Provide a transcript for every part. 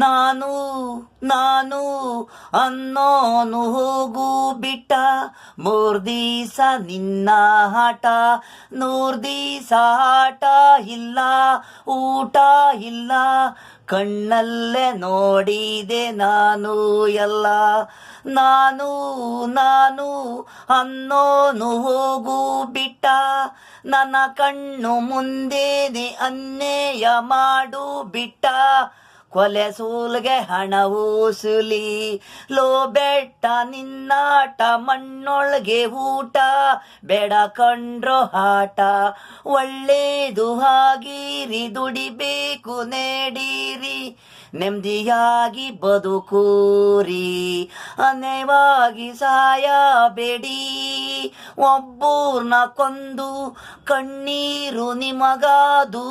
ನಾನು ನಾನು ಅನ್ನೋನು ಹೋಗು ಬಿಟ್ಟ, 3 ದಿವಸ ನಿನ್ನ ಆಟ, 100 ದಿವಸ ಆಟ ಇಲ್ಲ, ಊಟ ಇಲ್ಲ, ಕಣ್ಣಲ್ಲೇ ನೋಡಿದೆ ನಾನು ಎಲ್ಲ. ನಾನು ನಾನು ಅನ್ನೋನು ಹೋಗು ಬಿಟ್ಟ, ನನ್ನ ಕಣ್ಣು ಮುಂದೆನೆ ಅನ್ಯಾಯ ಮಾಡು ಬಿಟ್ಟ, ಕೊಲೆ ಸೂಲ್ಗೆ ಹಣ ವಸೂಲಿ, ಲೋ ಬೆಟ್ಟ ನಿನ್ನಾಟ, ಮಣ್ಣೊಳಗೆ ಊಟ, ಬೇಡ ಕಂಡ್ರೋ ಆಟ, ಒಳ್ಳೇದು ಆಗಿರಿ, ದುಡಿಬೇಕು ನೇಡಿರಿ, ನೆಮ್ಮದಿಯಾಗಿ ಬದುಕೂರಿ, ಅನ್ಯಾಯವಾಗಿ ಸಾಯಬೇಡಿ, ಒಬ್ಬರನ್ನ ಕೊಂದು ಕಣ್ಣೀರು ನಿಮಗಾದು,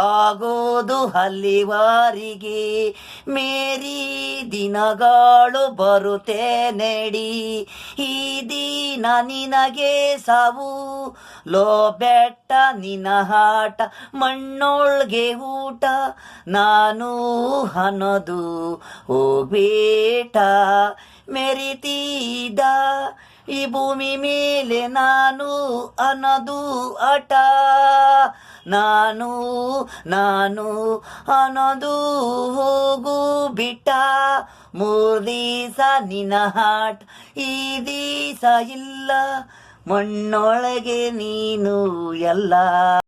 ಆಗೋದು ಅಲ್ಲಿವರೆಗೆ, ಮೇರಿ ದಿನಗಳು ಬರುತ್ತೆ ನೆಡಿ, ಈ ದಿನ ನಿನಗೆ ಸಾವು, ಲೋ ಬೆಟ್ಟ ನಿನ್ನ ಆಟ, ಮಣ್ಣೊಳ್ಗೆ ಊಟ, ನಾನು ಅನ್ನೋದು ಹೋಗ್ಬೇಟ, ಮೆರಿತಿದ್ದ ಈ ಭೂಮಿ ಮೇಲೆ ನಾನು ಅನ್ನೋದು ಆಟ, ನಾನು ನಾನು ಅನ್ನೋದು ಹೋಗು ಬಿಟ್ಟ, 3 ದಿವಸ ನಿನ್ನ ಆಟ, ಈ ದಿವಸ ಇಲ್ಲ, ಮಣ್ಣೊಳಗೆ ನೀನು ಎಲ್ಲ.